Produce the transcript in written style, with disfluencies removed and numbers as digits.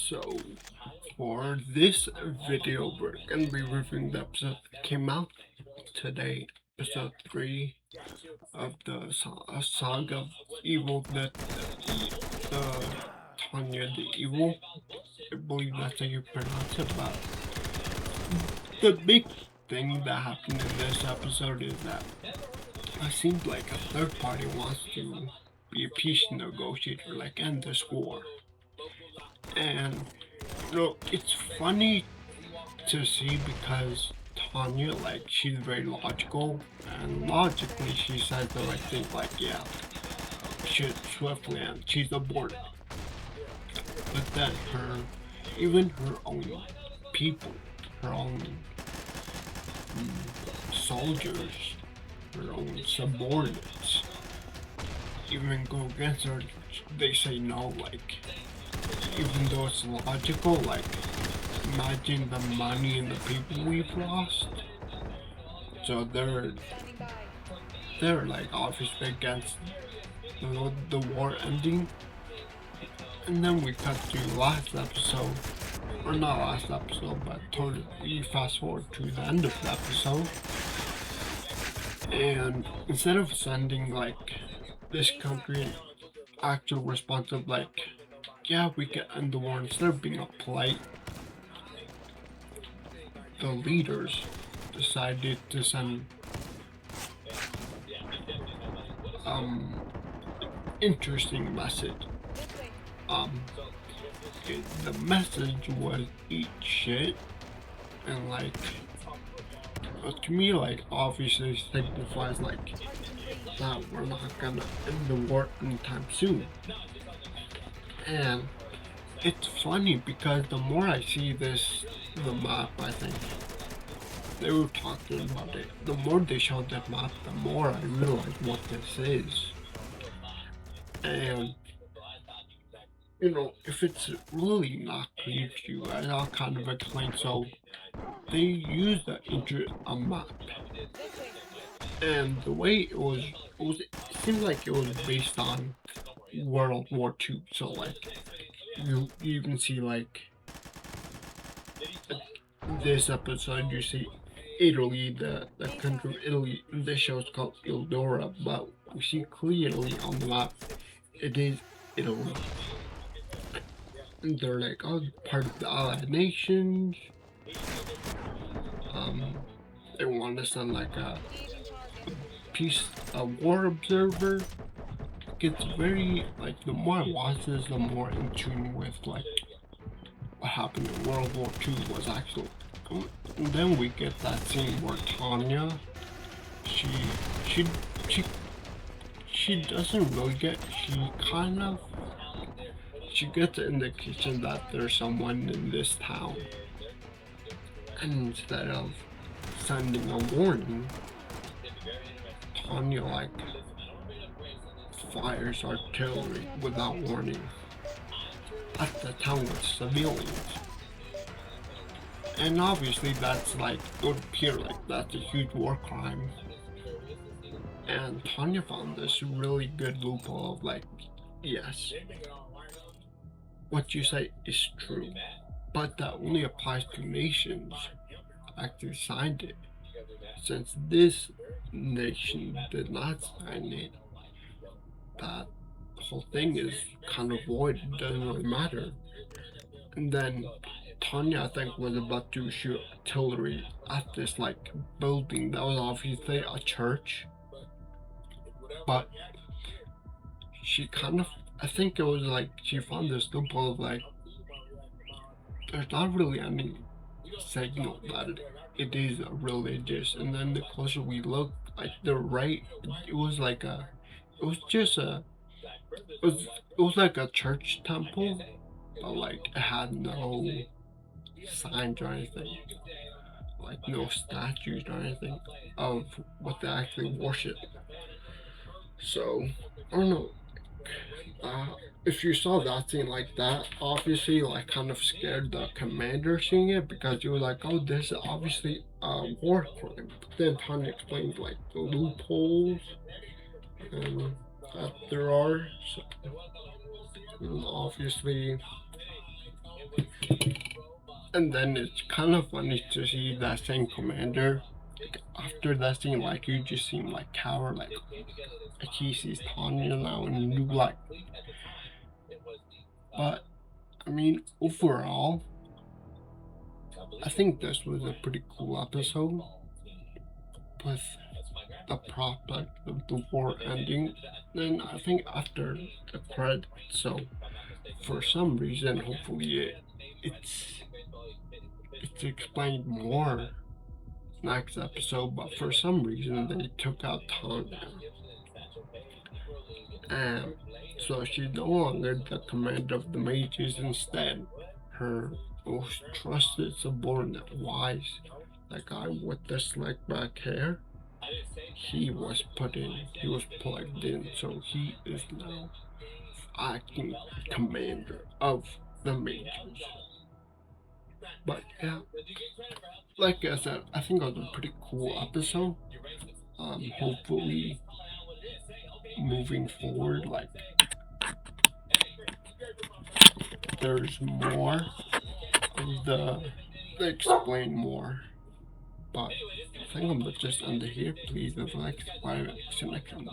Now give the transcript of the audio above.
So, for this video, we're gonna be reviewing the episode that came out today, episode 3 of the saga of evil, the Tanya the Evil. I believe that's how you pronounce it, but the big thing that happened in this episode is that it seems like a third party wants to be a peace negotiator, like end this war. And it's funny to see because Tanya, like, she's very logical, and logically she says the right thing, like, yeah, should swiftly end. She's aboard. But then even her own people, her own soldiers, her own subordinates, even go against her. They say no, like, even though it's logical, like, imagine the money and the people we've lost. So they're like obviously against the war ending. And then we cut to last episode, or not last episode, but we fast forward to the end of the episode. And instead of sending like this country actual response of like, yeah, we can end the war, instead of being a polite, the leaders decided to send interesting message. The message was eat shit, and like, to me, like, obviously signifies like that we're not gonna end the war anytime soon. And it's funny because the more I see the map, I think they were talking about it. The more they showed that map, the more I realize what this is. And if it's really not clear to you, I'll kind of explain. So they used a map, and the way it seemed like it was based on World War II. So like you even see like this episode, you see Italy, the country of Italy. This show is called Eldora, but we see clearly on the map it is Italy. And they're like, oh, part of the Allied nations. They want to send like a war observer. It's very, like, the more I watch this, the more in tune with like what happened in World War II was actually. And then we get that scene where Tanya, she she doesn't really get, she gets an indication that there's someone in this town, and instead of sending a warning, Tanya like fires artillery without warning at the town with civilians. And obviously that's like, it would appear like that's a huge war crime. And Tanya found this really good loophole of like, yes, what you say is true, but that only applies to nations actually signed it. Since this nation did not sign it, that whole thing is kind of void, it doesn't really matter. And then Tanya, I think, was about to shoot artillery at this like building that was obviously a church, but she kind of, I think it was like she found this loophole of like, there's not really any signal that it is religious. And then the closer we look, like the right, it was like it was just it was like a church temple, but like it had no signs or anything, like no statues or anything of what they actually worship. So I don't know. If you saw that scene like that, obviously like kind of scared the commander seeing it, because you were like, oh, this is obviously a war crime. But then Tanya explained like the loopholes that there are. So, obviously And then it's kind of funny to see that same commander. After that scene, like you just seem like coward, like he sees Tanya now and you like. But I mean, overall, I think this was a pretty cool episode with the prospect of the war ending. Then I think after the credits, so for some reason, hopefully it's explained more next episode, but for some reason they took out Tanya. And so she's no longer the commander of the mages. Instead, her most trusted subordinate, Wise, the guy with the slick back hair, he was plugged in, so he is now acting commander of the mages. But yeah, like I said, I think it was a pretty cool episode. Hopefully, moving forward, like there's more of they explain more. But I think I'm gonna just end it here. Please don't like, subscribe, see you next time.